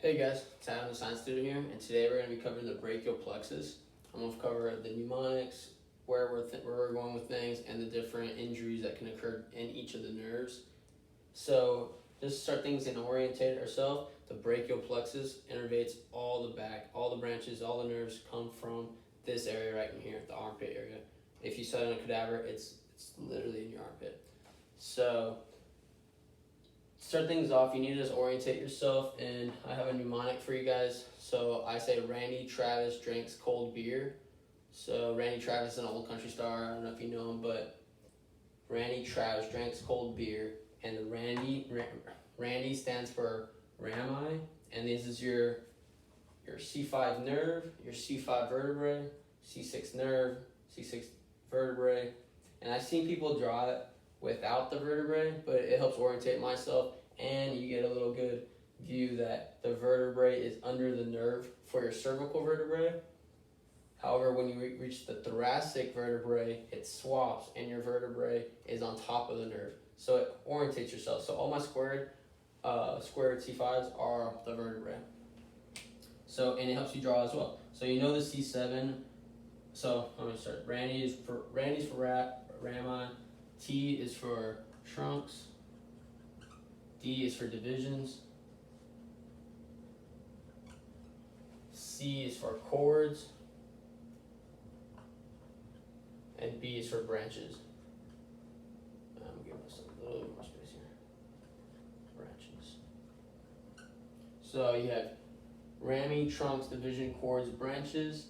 Hey guys, it's Adam the Science Tutor here, and today we're going to be covering the brachial plexus. I'm going to cover the mnemonics, where we're going with things, and the different injuries that can occur in each of the nerves. So, just to start things and orientate ourselves, the brachial plexus innervates all the back, all the branches, all the nerves come from this area right in here, the armpit area. If you saw it on a cadaver, it's literally in your armpit. So, start things off, you need to just orientate yourself, and I have a mnemonic for you guys. So I say Randy Travis drinks cold beer. So Randy Travis is an old country star. I don't know if you know him, but Randy Travis drinks cold beer, and the Randy stands for RAMI, and this is your C5 nerve, your C5 vertebrae, C6 nerve, C6 vertebrae, and I've seen people draw it without the vertebrae, but it helps orientate myself, and you get a little good view that the vertebrae is under the nerve for your cervical vertebrae. However, when you reach the thoracic vertebrae, it swaps and your vertebrae is on top of the nerve. So it orientates yourself. So all my squared C5s are the vertebrae. So, and it helps you draw as well. So you know the C7. So let me start. Randy's for RAMI. T is for trunks. D is for divisions. C is for chords. And B is for branches. I'm giving myself a little more space here. Branches. So you have RAMI, trunks, division, chords, branches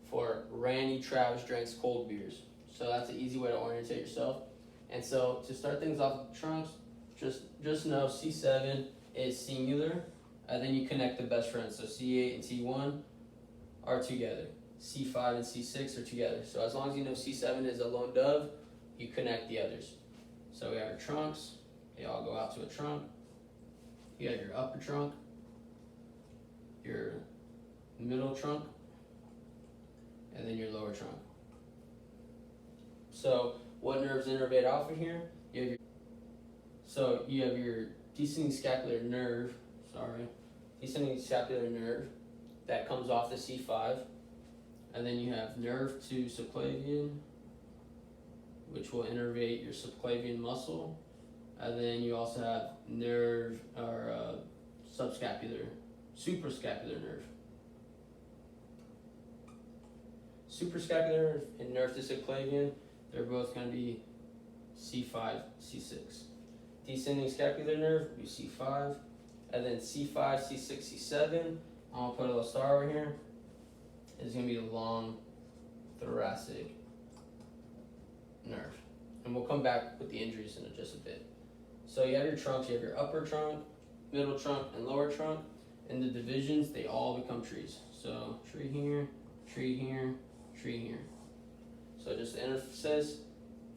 for Randy Travis drinks cold beers. So that's an easy way to orientate yourself. And so to start things off with trunks, just know C7 is singular, and then you connect the best friends. So C8 and C1 are together. C5 and C6 are together. So as long as you know C7 is a lone dove, you connect the others. So we have your trunks, they all go out to a trunk. You have your upper trunk, your middle trunk, and then your lower trunk. So what nerves innervate off of here? You have your descending scapular nerve, that comes off the C5. And then you have nerve to subclavian, which will innervate your subclavian muscle. And then you also have nerve or suprascapular nerve. Suprascapular and nerve to subclavian, they're both going to be C5, C6. Descending scapular nerve will be C5, and then C5, C6, C7. I'm going to put a little star over here. It's going to be the long thoracic nerve. And we'll come back with the injuries in just a bit. So you have your trunks, you have your upper trunk, middle trunk, and lower trunk. And the divisions, they all become trees. So tree here, tree here, tree here. So just to emphasize,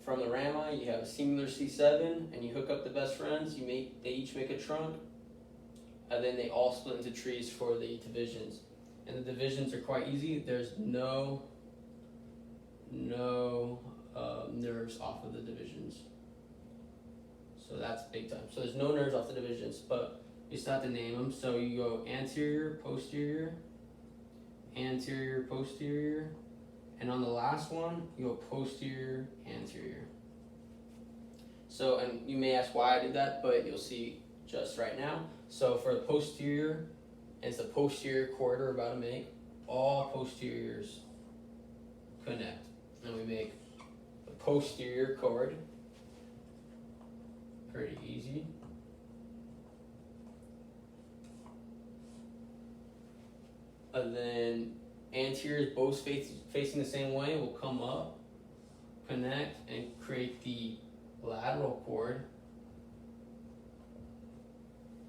from the RAMI, you have a singular C7, and you hook up the best friends. They each make a trunk, and then they all split into trees for the divisions. And the divisions are quite easy. There's no nerves off of the divisions. So that's big time. So there's no nerves off the divisions, but you still have to name them. So you go anterior, posterior, anterior, posterior, and on the last one, you go posterior, anterior. So, and you may ask why I did that, but you'll see just right now. So for the posterior, it's the posterior cord we're about to make. All posteriors connect, and we make the posterior cord. Pretty easy. And then anteriors, both facing the same way, will come up, connect, and create the lateral cord.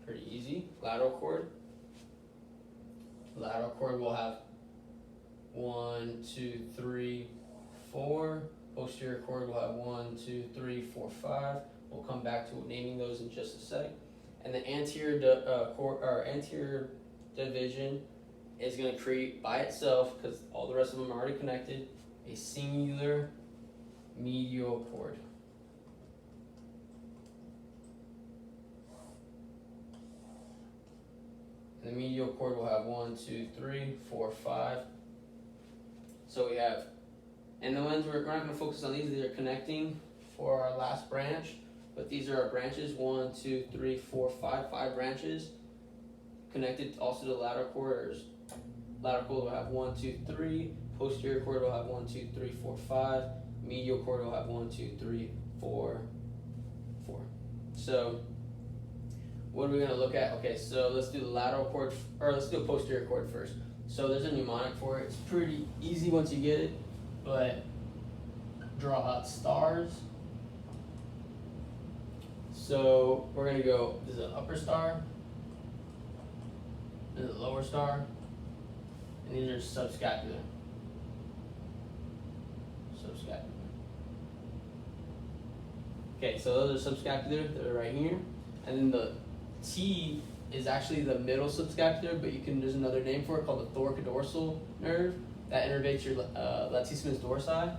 Pretty easy. Lateral cord. Lateral cord will have 1, 2, 3, 4. Posterior cord will have 1, 2, 3, 4, 5. We'll come back to naming those in just a sec. And the anterior division is going to create by itself, because all the rest of them are already connected, a singular medial cord. And the medial cord will have 1, 2, 3, 4, 5. So we have, and the ones we're not going to focus on these are connecting for our last branch, but these are our branches, 1, 2, 3, 4, 5 branches, connected also to the lateral cord. Lateral cord will have 1, 2, 3, posterior cord will have 1, 2, 3, 4, 5, medial cord will have 1, 2, 3, 4, 4. So what are we going to look at? Okay, so let's do the lateral cord, or let's do a posterior cord first. So there's a mnemonic for it. It's pretty easy once you get it, but draw out stars. So we're going to go, this is an upper star, this is a lower star, and these are subscapular. Subscapular. Okay, so those are subscapular, they're right here. And then the T is actually the middle subscapular, but there's another name for it called the thoracodorsal nerve that innervates your latissimus dorsi.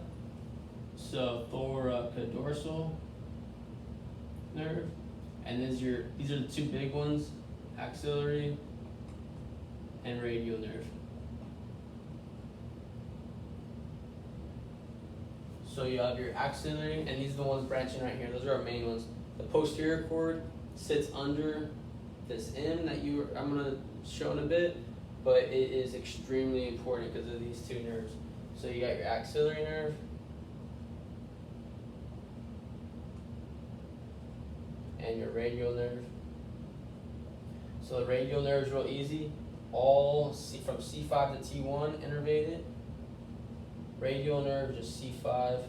So thoracodorsal nerve, and these are the two big ones, axillary and radial nerve. So you have your axillary, and these are the ones branching right here. Those are our main ones. The posterior cord sits under this M that I'm gonna show in a bit, but it is extremely important because of these two nerves. So you got your axillary nerve, and your radial nerve. So the radial nerve is real easy. All from C5 to T1 innervated. Radial nerve just C5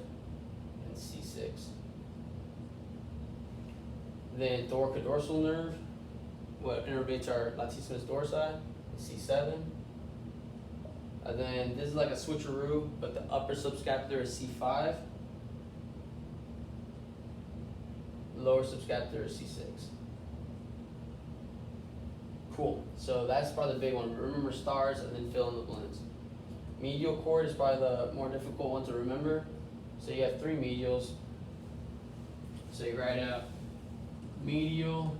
and C6. Then thoracodorsal nerve, what innervates our latissimus dorsi, C7. And then this is like a switcheroo, but the upper subscapular is C5. Lower subscapular is C6. Cool. So that's probably the big one. Remember stars and then fill in the blanks. Medial cord is probably the more difficult one to remember. So you have 3 medials. So you write out medial,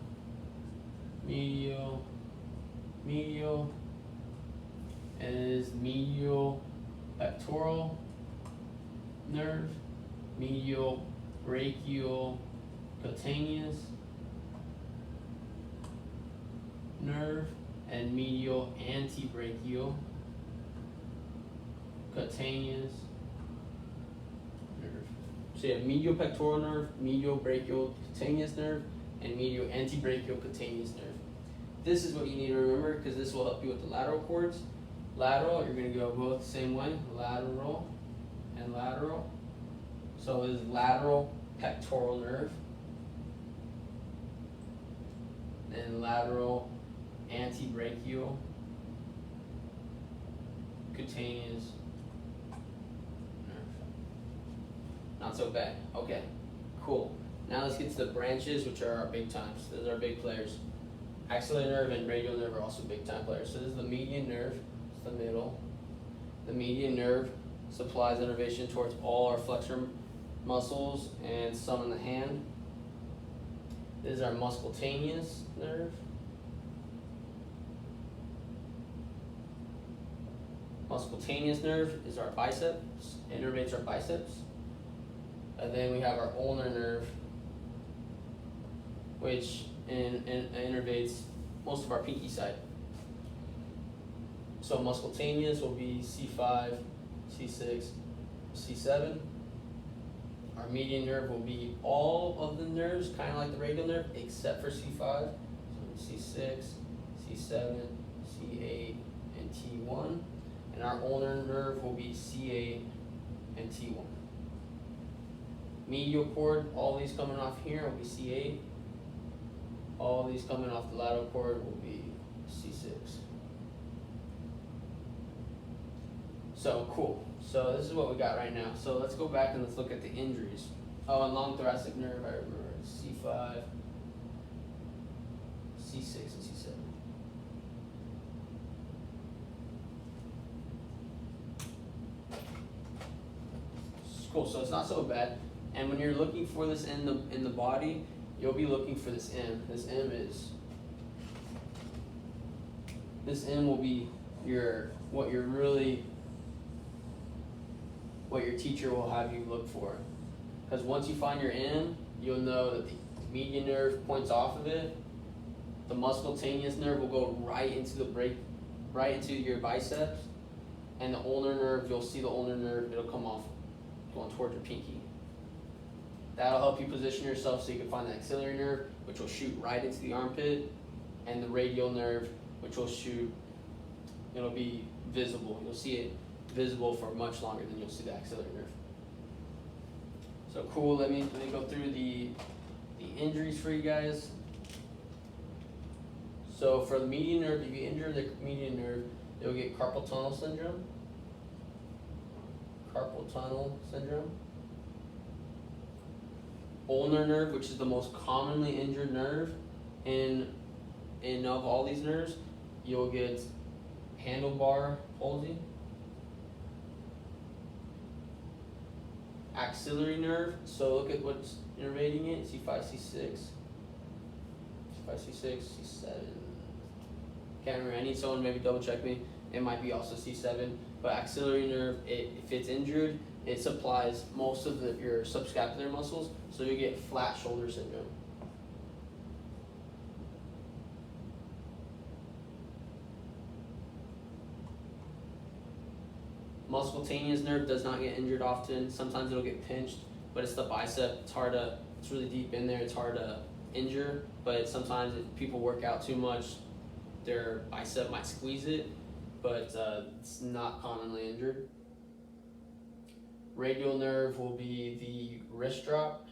medial, medial, and it is medial pectoral nerve, medial brachial cutaneous nerve, and medial antebrachial cutaneous nerve. So you have medial pectoral nerve, medial brachial cutaneous nerve, and medial antebrachial cutaneous nerve. This is what you need to remember because this will help you with the lateral cords. Lateral, you're going to go both the same way, lateral and lateral. So it is lateral pectoral nerve, and lateral antebrachial cutaneous nerve. Not so bad. Okay, cool. Now let's get to the branches, which are our big times. Those are our big players. Axillary nerve and radial nerve are also big time players. So this is the median nerve, it's the middle. The median nerve supplies innervation towards all our flexor muscles and some in the hand. This is our musculutaneous nerve. Musculutaneous nerve is our biceps, innervates our biceps. And then we have our ulnar nerve, which innervates most of our pinky side. So musculutaneous will be C5, C6, C7. Our median nerve will be all of the nerves, kind of like the radial nerve, except for C5. So C6, C7, C8, and T1. And our ulnar nerve will be C8 and T1. Medial cord, all these coming off here will be C8. All these coming off the lateral cord will be C6. So cool. So this is what we got right now. So let's go back and let's look at the injuries. Oh, and long thoracic nerve, I remember. C5, C6, and C7. Cool, so it's not so bad. And when you're looking for this in the body, you'll be looking for this M. This M is This N will be what your teacher will have you look for. Because once you find your N, you'll know that the median nerve points off of it. The musculutaneous nerve will go right into your biceps, and the ulnar nerve, you'll see the ulnar nerve, it'll come off going towards your pinky. That'll help you position yourself so you can find the axillary nerve, which will shoot right into the armpit, and the radial nerve, which will shoot, it'll be visible. You'll see it visible for much longer than you'll see the axillary nerve. So cool, let me go through the injuries for you guys. So for the median nerve, if you injure the median nerve, you'll get carpal tunnel syndrome. Carpal tunnel syndrome. Ulnar nerve, which is the most commonly injured nerve in of all these nerves, you'll get handlebar palsy. Axillary nerve, so look at what's innervating it, C5, C6, C5, C6, C7. Can't remember, I need someone to maybe double check me. It might be also C7, but axillary nerve, if it's injured, it supplies most of your subscapular muscles, so you get flat shoulder syndrome. Musculutaneous nerve does not get injured often. Sometimes it'll get pinched, but it's the bicep. It's really deep in there. It's hard to injure, but sometimes if people work out too much, their bicep might squeeze it, but it's not commonly injured. Radial nerve will be the wrist drop.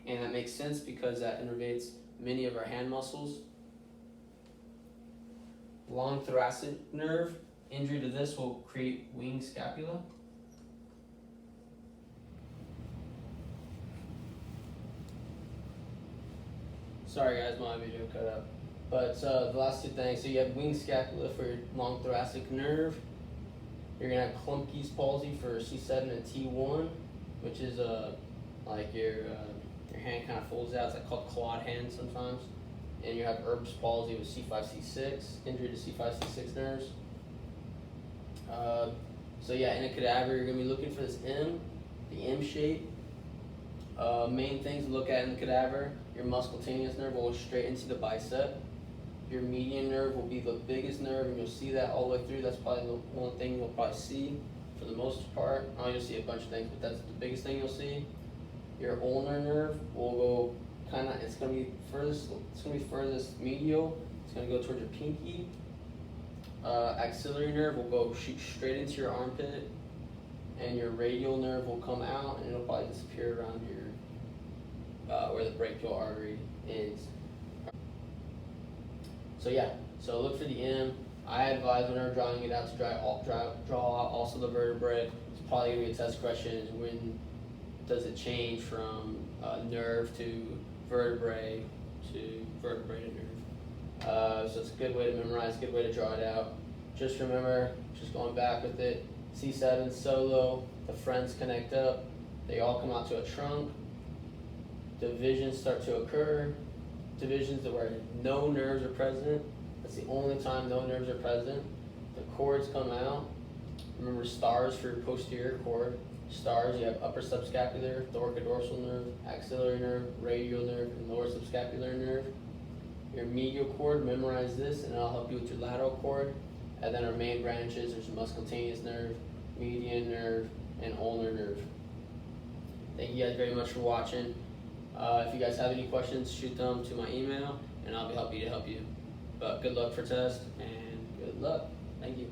And that makes sense because that innervates many of our hand muscles. Long thoracic nerve, injury to this will create wing scapula. Sorry guys, my video cut out. But the last two things, so you have wing scapula for your long thoracic nerve. You're gonna have Klumpke's palsy for C7 and T1, which is like your hand kind of folds out. It's like called clawed hand sometimes. And you have Erb's palsy with C5, C6, injury to C5, C6 nerves. So yeah, in a cadaver, you're gonna be looking for this M, the M shape. Main things to look at in the cadaver, your musculutaneous nerve will go straight into the bicep. Your median nerve will be the biggest nerve, and you'll see that all the way through. That's probably the one thing you'll probably see for the most part. You'll see a bunch of things, but that's the biggest thing you'll see. Your ulnar nerve will go it's gonna be furthest medial. It's gonna go towards your pinky. Axillary nerve will go shoot straight into your armpit, and your radial nerve will come out, and it'll probably disappear around your where the brachial artery ends. So yeah, so look for the M. I advise whenever drawing it out to draw out also the vertebrae. It's probably gonna be a test question: is when does it change from nerve to vertebrae to vertebrae to nerve. So it's a good way to memorize, good way to draw it out. Just remember, just going back with it, C7 solo, the friends connect up, they all come out to a trunk, divisions start to occur, divisions where no nerves are present, that's the only time no nerves are present, the cords come out. Remember stars for your posterior cord. Stars, you have upper subscapular, thoracodorsal nerve, axillary nerve, radial nerve, and lower subscapular nerve. Your medial cord, memorize this, and it'll help you with your lateral cord. And then our main branches, there's musculutaneous nerve, median nerve, and ulnar nerve. Thank you guys very much for watching. If you guys have any questions, shoot them to my email, and I'll be happy to help you. But good luck for test, and good luck. Thank you.